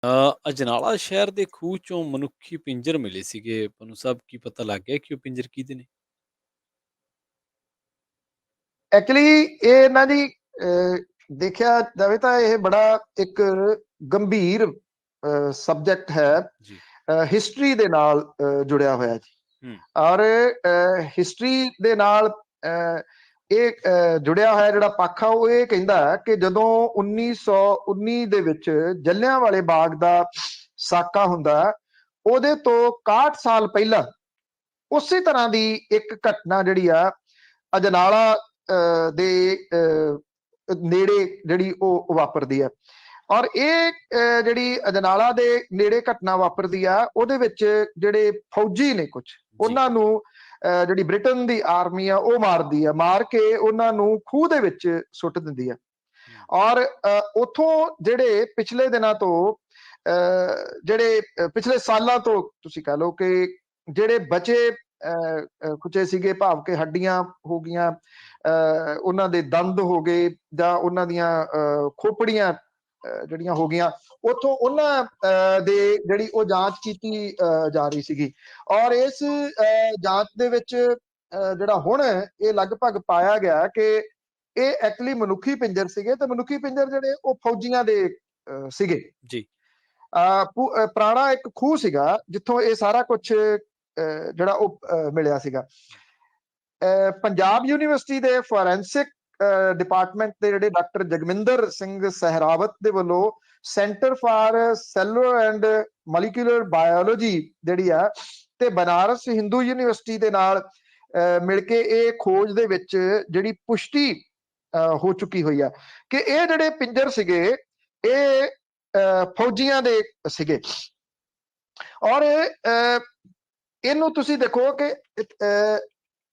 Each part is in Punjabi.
ਅਜਨਾਲਾ ਸ਼ਹਿਰ ਦੇ ਖੂਹ ਚੋਂ ਮਨੁੱਖੀ ਪਿੰਜਰ ਮਿਲੇ ਸੀਗੇ। ਤੁਹਾਨੂੰ ਸਭ ਕੀ ਪਤਾ ਲੱਗ ਗਿਆ ਕਿ ਉਹ ਪਿੰਜਰ ਕਿਹਦੇ ਨੇ? ਐਕਚੁਅਲੀ ਇਹ ਨਾ ਜੀ, ਦੇਖਿਆ ਜਾਵੇ ਤਾਂ ਇਹ ਬੜਾ ਇੱਕ ਗੰਭੀਰ ਸਬਜੈਕਟ ਹੈ। ਜੀ। ਹਿਸਟਰੀ ਦੇ ਨਾਲ ਜੁੜਿਆ ਹੋਇਆ ਜੀ। ਔਰ ਹਿਸਟਰੀ ਦੇ ਨਾਲ ਇਹ ਜੁੜਿਆ ਹੋਇਆ ਜਿਹੜਾ ਪੱਖ ਆ ਉਹ ਇਹ ਕਹਿੰਦਾ ਕਿ ਜਦੋਂ 1919 ਦੇ ਵਿੱਚ ਜਲਿਆਂਵਾਲੇ ਬਾਗ ਦਾ ਸਾਕਾ ਹੁੰਦਾ, ਉਹਦੇ ਤੋਂ 61 ਸਾਲ ਪਹਿਲਾਂ ਉਸੇ ਤਰ੍ਹਾਂ ਦੀ ਇੱਕ ਘਟਨਾ ਜਿਹੜੀ ਆ ਅਜਨਾਲਾ ਦੇ ਨੇੜੇ ਜਿਹੜੀ ਉਹ ਵਾਪਰਦੀ ਆ। ਔਰ ਇਹ ਜਿਹੜੀ ਅਜਨਾਲਾ ਦੇ ਨੇੜੇ ਘਟਨਾ ਵਾਪਰਦੀ ਆ, ਉਹਦੇ ਵਿੱਚ ਜਿਹੜੇ ਫੌਜੀ ਨੇ ਕੁਝ, ਉਹਨਾਂ ਨੂੰ ਜਿਹੜੀ ਬ੍ਰਿਟਨ ਦੀ ਆਰਮੀ ਆ ਉਹ ਮਾਰਦੀ ਆ, ਮਾਰ ਕੇ ਉਹਨਾਂ ਨੂੰ ਖੂਹ ਦੇ ਵਿੱਚ ਸੁੱਟ ਦਿੰਦੀ ਆ। ਔਰ ਉਥੋਂ ਜਿਹੜੇ ਪਿਛਲੇ ਦਿਨਾਂ ਤੋਂ ਜਿਹੜੇ ਪਿਛਲੇ ਸਾਲਾਂ ਤੋਂ ਤੁਸੀਂ ਕਹ ਲਓ ਕਿ ਜਿਹੜੇ ਬਚੇ ਖੁਚੇ ਸੀਗੇ, ਭਾਵ ਕਿ ਹੱਡੀਆਂ ਹੋ ਗਈਆਂ, ਉਹਨਾਂ ਦੇ ਦੰਦ ਹੋ ਗਏ, ਜਾਂ ਉਹਨਾਂ ਦੀਆਂ ਖੋਪੜੀਆਂ ਜਿਹੜੀਆਂ ਹੋ ਗਈਆਂ, ਉੱਥੋਂ ਉਹਨਾਂ ਦੇ ਜਿਹੜੀ ਉਹ ਜਾਂਚ ਕੀਤੀ ਜਾ ਰਹੀ ਸੀਗੀ। ਔਰ ਇਸ ਜਾਂਚ ਦੇ ਵਿੱਚ ਜਿਹੜਾ ਹੁਣ ਇਹ ਲਗਭਗ ਪਾਇਆ ਗਿਆ ਕਿ ਇਹ ਐਕਚੁਅਲੀ ਮਨੁੱਖੀ ਪਿੰਜਰ ਸੀਗੇ, ਤੇ ਮਨੁੱਖੀ ਪਿੰਜਰ ਜਿਹੜੇ ਉਹ ਫੌਜੀਆਂ ਦੇ ਸੀਗੇ ਜੀ। ਪੁਰਾਣਾ ਇੱਕ ਖੂਹ ਸੀਗਾ ਜਿੱਥੋਂ ਇਹ ਸਾਰਾ ਕੁਝ ਜਿਹੜਾ ਉਹ ਮਿਲਿਆ ਸੀਗਾ। ਪੰਜਾਬ ਯੂਨੀਵਰਸਿਟੀ ਦੇ ਫੋਰੈਂਸਿਕ ਡਿਪਾਰਟਮੈਂਟ ਦੇ ਜਿਹੜੇ ਡਾਕਟਰ ਜਗਮਿੰਦਰ ਸਿੰਘ ਸਹਿਰਾਵਤ ਦੇ ਵੱਲੋਂ centre for cellular and molecular biology ਜਿਹੜੀ ਆ, ਤੇ ਬਨਾਰਸ ਹਿੰਦੂ ਯੂਨੀਵਰਸਿਟੀ ਦੇ ਨਾਲ ਮਿਲ ਕੇ ਇਹ ਖੋਜ ਦੇ ਵਿੱਚ ਜਿਹੜੀ ਪੁਸ਼ਟੀ ਹੋ ਚੁੱਕੀ ਹੋਈ ਆ ਕਿ ਇਹ ਜਿਹੜੇ ਪਿੰਜਰ ਸੀਗੇ ਇਹ ਫੌਜੀਆਂ ਦੇ ਸੀਗੇ। ਔਰ ਇਹਨੂੰ ਤੁਸੀਂ ਦੇਖੋ ਕਿ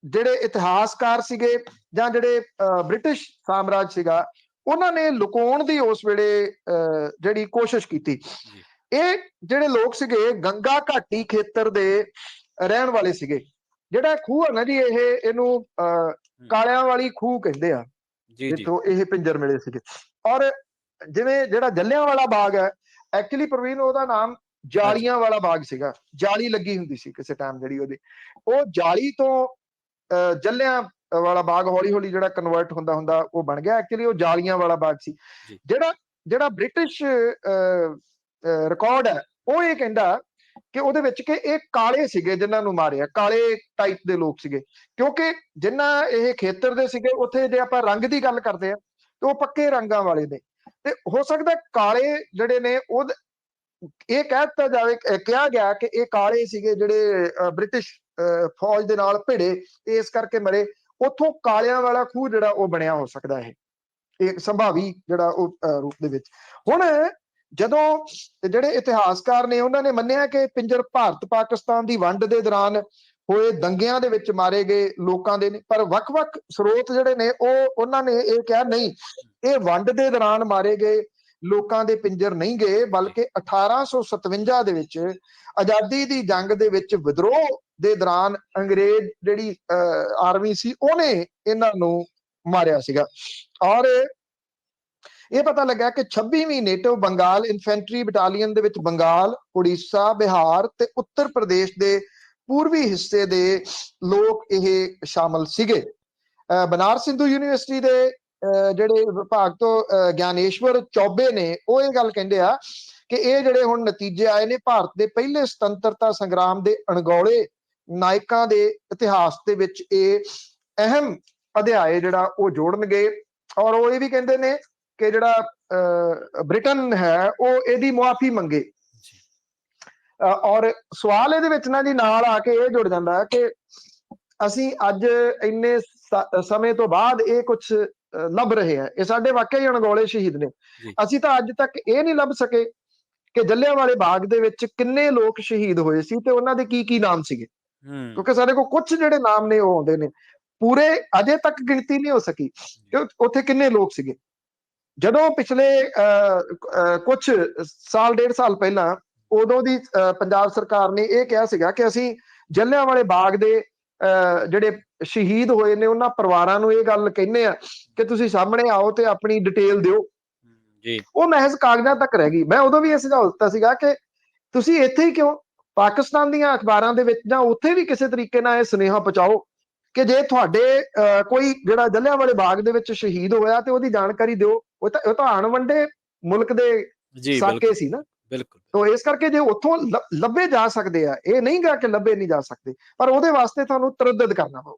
ਜਿਹੜੇ ਇਤਿਹਾਸਕਾਰ ਸੀਗੇ ਜਾਂ ਜਿਹੜੇ ਬ੍ਰਿਟਿਸ਼ ਸਾਮਰਾਜ ਸੀਗਾ, ਉਹਨਾਂ ਨੇ ਲੁਕਾਉਣ ਦੀ ਉਸ ਵੇਲੇ ਜਿਹੜੀ ਕੋਸ਼ਿਸ਼ ਕੀਤੀ। ਇਹ ਜਿਹੜੇ ਲੋਕ ਸੀਗੇ ਗੰਗਾ ਘਾਟੀ ਖੇਤਰ ਦੇ ਰਹਿਣ ਵਾਲੇ ਸੀਗੇ। ਜਿਹੜਾ ਖੂਹ ਹੈ ਨਾ ਜੀ, ਇਹਨੂੰ ਕਾਲਿਆਂ ਵਾਲੀ ਖੂਹ ਕਹਿੰਦੇ ਆ, ਜਿੱਥੋਂ ਇਹ ਪਿੰਜਰ ਮਿਲੇ ਸੀਗੇ। ਔਰ ਜਿਵੇਂ ਜਿਹੜਾ ਜਲਿਆਂਵਾਲਾ ਬਾਗ ਹੈ, ਐਕਚੁਅਲੀ ਪ੍ਰਵੀਨ ਉਹਦਾ ਨਾਮ ਜਾਲੀਆਂ ਵਾਲਾ ਬਾਗ ਸੀਗਾ। ਜਾਲੀ ਲੱਗੀ ਹੁੰਦੀ ਸੀ ਕਿਸੇ ਟਾਈਮ ਜਿਹੜੀ ਉਹਦੀ, ਉਹ ਜਾਲੀ ਤੋਂ ਜਲਿਆਂ ਵਾਲਾ ਬਾਗ ਹੌਲੀ ਹੌਲੀ ਜਿਹੜਾ ਕਨਵਰਟ ਹੁੰਦਾ ਉਹ ਬਣ ਗਿਆ। ਐਕਚੁਅਲੀ ਉਹ ਜਾਲੀਆਂ ਵਾਲਾ ਬਾਗ ਸੀ। ਜਿਹੜਾ ਬ੍ਰਿਟਿਸ਼ ਰਿਕਾਰਡ ਹੈ ਉਹ ਇਹ ਕਹਿੰਦਾ ਕਿ ਉਹਦੇ ਵਿੱਚ ਕਿ ਇਹ ਕਾਲੇ ਸੀਗੇ ਜਿਨ੍ਹਾਂ ਨੂੰ ਮਾਰਿਆ, ਕਾਲੇ ਟਾਈਪ ਦੇ ਲੋਕ ਸੀਗੇ, ਕਿਉਂਕਿ ਜਿੰਨਾ ਇਹ ਖੇਤਰ ਦੇ ਸੀਗੇ ਉੱਥੇ ਜੇ ਆਪਾਂ ਰੰਗ ਦੀ ਗੱਲ ਕਰਦੇ ਆ ਤੇ ਉਹ ਪੱਕੇ ਰੰਗਾਂ ਵਾਲੇ ਨੇ। ਤੇ ਹੋ ਸਕਦਾ ਕਾਲੇ ਜਿਹੜੇ ਨੇ ਉਹ ਇਹ ਕਹਿ ਦਿੱਤਾ ਜਾਵੇ, ਕਿਹਾ ਗਿਆ ਕਿ ਇਹ ਕਾਲੇ ਸੀਗੇ ਜਿਹੜੇ ਬ੍ਰਿਟਿਸ਼ ਫੌਜ ਦੇ ਨਾਲ ਭਿੜੇ, ਇਸ ਕਰਕੇ ਮਰੇ। ਉੱਥੋਂ ਕਾਲਿਆਂ ਵਾਲਾ ਖੂਹ ਜਿਹੜਾ ਉਹ ਬਣਿਆ ਹੋ ਸਕਦਾ ਹੈ, ਇੱਕ ਸੰਭਾਵੀ ਜਿਹੜਾ ਉਹ ਰੂਪ ਦੇ ਵਿੱਚ। ਹੁਣ ਜਦੋਂ ਜਿਹੜੇ ਇਤਿਹਾਸਕਾਰ ਨੇ ਉਹਨਾਂ ਨੇ ਮੰਨਿਆ ਕਿ ਪਿੰਜਰ ਭਾਰਤ ਪਾਕਿਸਤਾਨ ਦੀ ਵੰਡ ਦੇ ਦੌਰਾਨ ਹੋਏ ਦੰਗਿਆਂ ਦੇ ਵਿੱਚ ਮਾਰੇ ਗਏ ਲੋਕਾਂ ਦੇ ਨੇ, ਪਰ ਵੱਖ-ਵੱਖ ਸਰੋਤ ਜਿਹੜੇ ਨੇ ਉਹਨਾਂ ਨੇ ਇਹ ਕਿਹਾ ਨਹੀਂ, ਇਹ ਵੰਡ ਦੇ ਦੌਰਾਨ ਮਾਰੇ ਗਏ ਲੋਕਾਂ ਦੇ ਪਿੰਜਰ ਨਹੀਂ ਗਏ, ਬਲਕਿ 1857 ਦੇ ਵਿੱਚ ਆਜ਼ਾਦੀ ਦੀ ਜੰਗ ਦੇ ਵਿੱਚ ਵਿਦਰੋਹ ਦੇ ਦੌਰਾਨ ਅੰਗਰੇਜ਼ ਜਿਹੜੀ ਆਰਮੀ ਸੀ ਉਹਨੇ ਇਹਨਾਂ ਨੂੰ ਮਾਰਿਆ ਸੀਗਾ। ਔਰ ਇਹ ਪਤਾ ਲੱਗਾ ਕਿ 26ਵੀਂ ਨੇਟਿਵ ਬੰਗਾਲ ਇਨਫੈਂਟਰੀ ਬਟਾਲੀਅਨ ਦੇ ਵਿੱਚ ਬੰਗਾਲ, ਉੜੀਸਾ, ਬਿਹਾਰ ਤੇ ਉੱਤਰ ਪ੍ਰਦੇਸ਼ ਦੇ ਪੂਰਬੀ ਹਿੱਸੇ ਦੇ ਲੋਕ ਇਹ ਸ਼ਾਮਲ ਸੀਗੇ। ਬਨਾਰਸ ਹਿੰਦੂ ਯੂਨੀਵਰਸਿਟੀ ਦੇ ਜਿਹੜੇ ਵਿਭਾਗ ਤੋਂ ਗਿਆਨੇਸ਼ਵਰ ਚੌਬੇ ਨੇ ਉਹ ਇਹ ਗੱਲ ਕਹਿੰਦੇ ਆ ਕਿ ਇਹ ਜਿਹੜੇ ਹੁਣ ਨਤੀਜੇ ਆਏ ਨੇ ਭਾਰਤ ਦੇ ਪਹਿਲੇ ਸੁਤੰਤਰਤਾ ਸੰਗਰਾਮ ਦੇ ਅਣਗੌਲੇ ਨਾਇਕਾਂ ਦੇ ਇਤਿਹਾਸ ਦੇ ਵਿੱਚ ਇਹ ਅਹਿਮ ਅਧਿਆਏ ਜਿਹੜਾ ਉਹ ਜੋੜਨਗੇ। ਔਰ ਉਹ ਇਹ ਵੀ ਕਹਿੰਦੇ ਨੇ ਕਿ ਜਿਹੜਾ ਬ੍ਰਿਟਨ ਹੈ ਉਹ ਇਹਦੀ ਮੁਆਫੀ ਮੰਗੇ। ਔਰ ਸਵਾਲ ਇਹਦੇ ਵਿੱਚ ਨਾ ਜੀ ਨਾਲ ਆ ਕੇ ਇਹ ਜੁੜ ਜਾਂਦਾ ਕਿ ਅਸੀਂ ਅੱਜ ਇੰਨੇ ਸਮੇਂ ਤੋਂ ਬਾਅਦ ਇਹ ਕੁਝ ਲੱਭ ਰਹੇ ਆ, ਇਹ ਸਾਡੇ ਵਾਕਿਆ ਹੀ ਅਣਗੌਲੇ ਸ਼ਹੀਦ ਨੇ। ਅਸੀਂ ਤਾਂ ਅੱਜ ਤੱਕ ਇਹ ਨਹੀਂ ਲੱਭ ਸਕੇ ਕਿ ਜਲਿਆਂਵਾਲੇ ਬਾਗ ਦੇ ਵਿੱਚ ਕਿੰਨੇ ਲੋਕ ਸ਼ਹੀਦ ਹੋਏ ਸੀ ਤੇ ਉਹਨਾਂ ਦੇ ਕੀ ਨਾਮ ਸੀਗੇ, ਕਿਉਂਕਿ ਸਾਡੇ ਕੋਲ ਕੁਝ ਜਿਹੜੇ ਨਾਮ ਨੇ ਉਹ ਆਉਂਦੇ ਨੇ, ਪੂਰੇ ਅਜੇ ਤੱਕ ਗਿਣਤੀ ਨਹੀਂ ਹੋ ਸਕੀ ਕਿ ਉੱਥੇ ਕਿੰਨੇ ਲੋਕ ਸੀਗੇ। ਜਦੋਂ ਪਿਛਲੇ ਕੁਝ ਸਾਲ, 1.5 ਸਾਲ ਪਹਿਲਾਂ, ਉਦੋਂ ਦੀ ਪੰਜਾਬ ਸਰਕਾਰ ਨੇ ਇਹ ਕਿਹਾ ਸੀਗਾ ਕਿ ਅਸੀਂ ਜਲਿਆਂਵਾਲੇ ਬਾਗ ਦੇ ਜਿਹੜੇ ਸ਼ਹੀਦ ਹੋਏ ਨੇ ਉਹਨਾਂ ਪਰਿਵਾਰਾਂ ਨੂੰ ਇਹ ਗੱਲ ਕਹਿੰਦੇ ਆ ਕਿ ਤੁਸੀਂ ਸਾਹਮਣੇ ਆਓ ਤੇ ਆਪਣੀ ਡਿਟੇਲ ਦਿਓ। ਜੀ ਉਹ ਮਹਿਜ਼ ਕਾਗਜ਼ਾਂ ਤੱਕ ਰਹਿ ਗਈ। ਮੈਂ ਉਦੋਂ ਵੀ ਇਹ ਸੁਝਾਅ ਦਿੱਤਾ ਸੀਗਾ ਕਿ ਤੁਸੀਂ ਇੱਥੇ ਹੀ ਕਿਉਂ, ਪਾਕਿਸਤਾਨ ਦੀਆਂ ਅਖਬਾਰਾਂ ਦੇ ਵਿੱਚ ਜਾਂ ਉੱਥੇ ਵੀ ਕਿਸੇ ਤਰੀਕੇ ਨਾਲ ਇਹ ਸੁਨੇਹਾ ਪਹੁੰਚਾਓ ਕਿ ਜੇ ਤੁਹਾਡੇ ਕੋਈ ਜਿਹੜਾ ਜਲਿਆਂਵਾਲੇ ਬਾਗ ਦੇ ਵਿੱਚ ਸ਼ਹੀਦ ਹੋਇਆ ਤੇ ਉਹਦੀ ਜਾਣਕਾਰੀ ਦਿਓ। ਉਹ ਤਾਂ ਅਣਵੰਡੇ ਮੁਲਕ ਦੇ ਜੀ ਸਾਕੇ ਬਿਲਕੁਲ ਸੀ ਨਾ। ਬਿਲਕੁਲ ਤੋ ਇਸ ਕਰਕੇ ਜੇ ਉੱਥੋਂ ਲੱਭੇ ਜਾ ਸਕਦੇ ਆ, ਇਹ ਨਹੀਂ ਗਾ ਕਿ ਲੱਭੇ ਨਹੀਂ ਜਾ ਸਕਦੇ, ਪਰ ਉਹਦੇ ਵਾਸਤੇ ਤੁਹਾਨੂੰ ਤਰੱਦਦ ਕਰਨਾ ਪਊ।